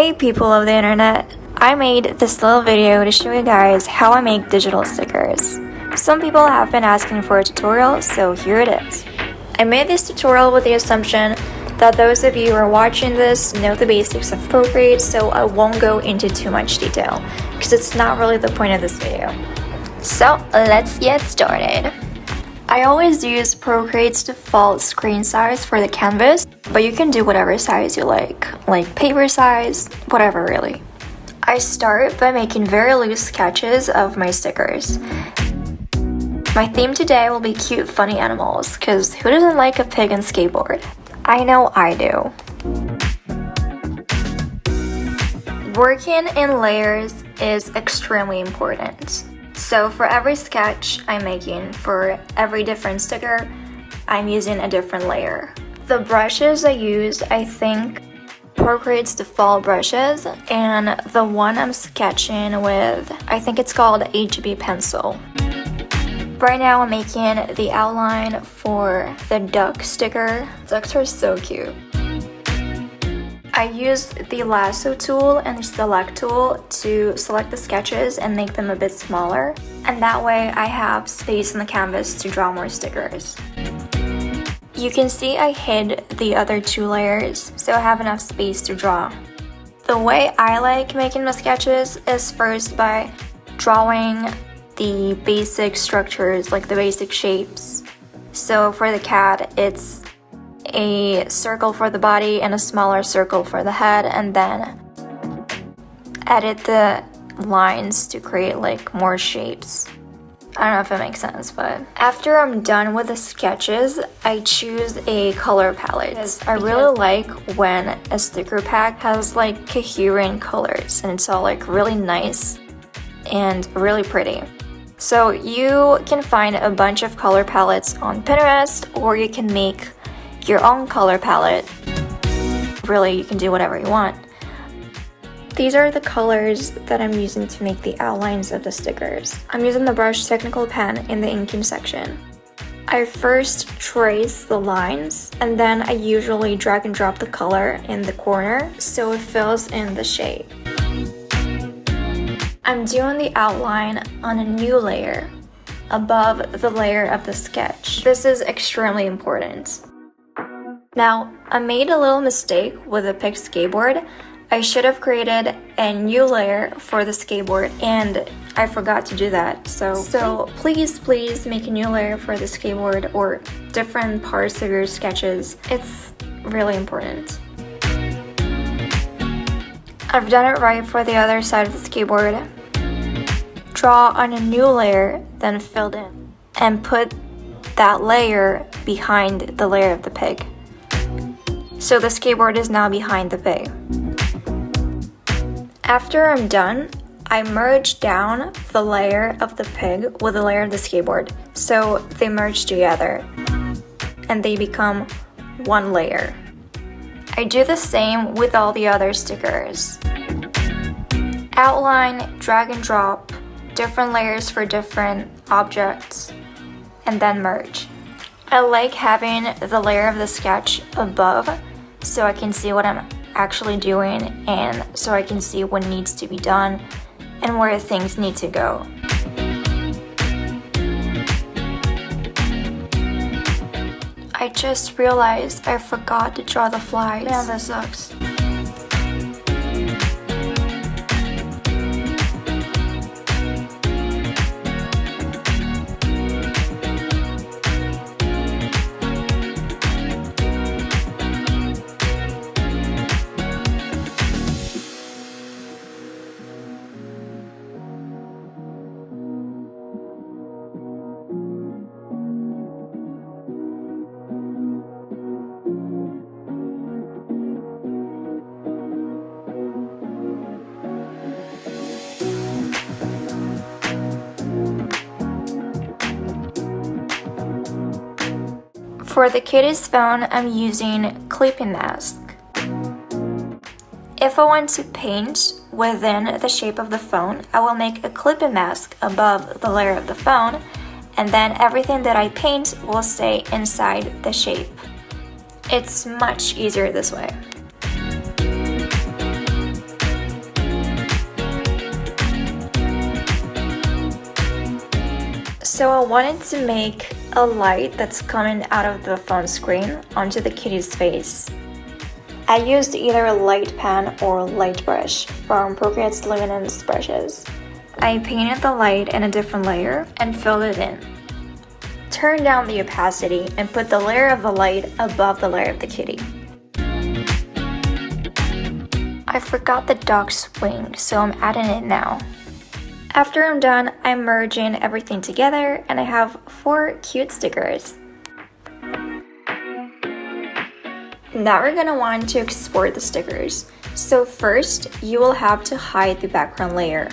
Hey people of the internet, I made this little video to show you guys how I make digital stickers. Some people have been asking for a tutorial, so here it is. I made this tutorial with the assumption that those of you who are watching this know the basics of Procreate, so I won't go into too much detail, because it's not really the point of this video. So let's get started. I always use Procreate's default screen size for the canvas, but you can do whatever size you like paper size, whatever really. I start by making very loose sketches of my stickers. My theme today will be cute funny animals, because who doesn't like a pig and skateboard? I know I do. Working in layers is extremely important. So for every sketch I'm making, for every different sticker, I'm using a different layer. The brushes I use, I think Procreate's default brushes, and the one I'm sketching with, I think it's called HB pencil. Right now I'm making the outline for the duck sticker. Ducks are so cute. I used the lasso tool and the select tool to select the sketches and make them a bit smaller, and that way I have space on the canvas to draw more stickers. You can see I hid the other two layers, so I have enough space to draw. The way I like making my sketches is first by drawing the basic structures, like the basic shapes. So for the cat, it's a circle for the body and a smaller circle for the head, and then edit the lines to create like more shapes. I don't know if it makes sense, but after I'm done with the sketches, I choose a color palette. I really like when a sticker pack has like coherent colors and it's all like really nice and really pretty. So you can find a bunch of color palettes on Pinterest, or you can make your own color palette. Really, you can do whatever you want. These are the colors that I'm using to make the outlines of the stickers. I'm using the brush technical pen in the inking section. I first trace the lines, and then I usually drag and drop the color in the corner so it fills in the shape. I'm doing the outline on a new layer above the layer of the sketch. This is extremely important. Now, I made a little mistake with the pig skateboard. I should have created a new layer for the skateboard, and I forgot to do that. So please make a new layer for the skateboard or different parts of your sketches. It's really important. I've done it right for the other side of the skateboard. Draw on a new layer, then filled in, and put that layer behind the layer of the pig. So the skateboard is now behind the pig. After I'm done, I merge down the layer of the pig with the layer of the skateboard, so they merge together and they become one layer. I do the same with all the other stickers. Outline, drag and drop, different layers for different objects, and then merge. I like having the layer of the sketch above so I can see what I'm actually doing, and so I can see what needs to be done and where things need to go. I just realized I forgot to draw the flies. Man, that sucks. For the kitty's phone, I'm using clipping mask. If I want to paint within the shape of the phone, I will make a clipping mask above the layer of the phone, and then everything that I paint will stay inside the shape. It's much easier this way. So I wanted to make a light that's coming out of the phone screen onto the kitty's face. I used either a light pen or light brush from Procreate's Luminance brushes. I painted the light in a different layer and filled it in. Turn down the opacity and put the layer of the light above the layer of the kitty. I forgot the dog's wing, so I'm adding it now. After I'm done, I'm merging everything together and I have 4 cute stickers. Now we're gonna want to export the stickers. So first, you will have to hide the background layer.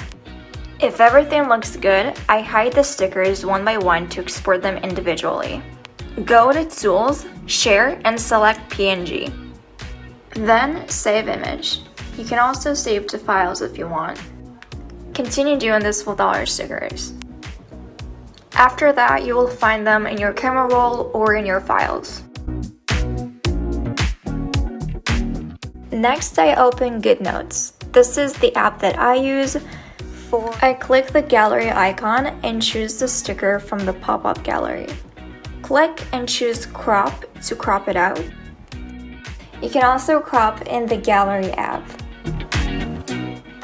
If everything looks good, I hide the stickers one by one to export them individually. Go to Tools, Share, and select PNG. Then Save Image. You can also save to files if you want. Continue doing this with all your stickers. After that, you will find them in your camera roll or in your files. Next, I open GoodNotes. This is the app that I use. I click the gallery icon and choose the sticker from the pop-up gallery. Click and choose Crop to crop it out. You can also crop in the gallery app.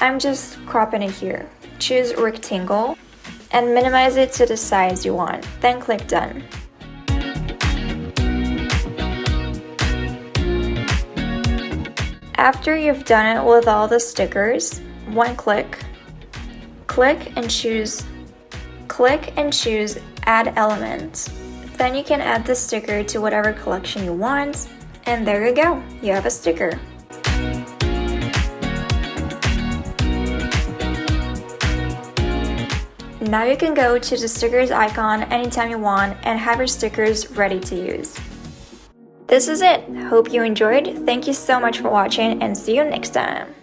I'm just cropping it here. Choose Rectangle and minimize it to the size you want, then click Done. After you've done it with all the stickers, one click and choose Add Element. Then you can add the sticker to whatever collection you want, and there you go, you have a sticker. Now you can go to the stickers icon anytime you want and have your stickers ready to use. This is it. Hope you enjoyed. Thank you so much for watching and see you next time.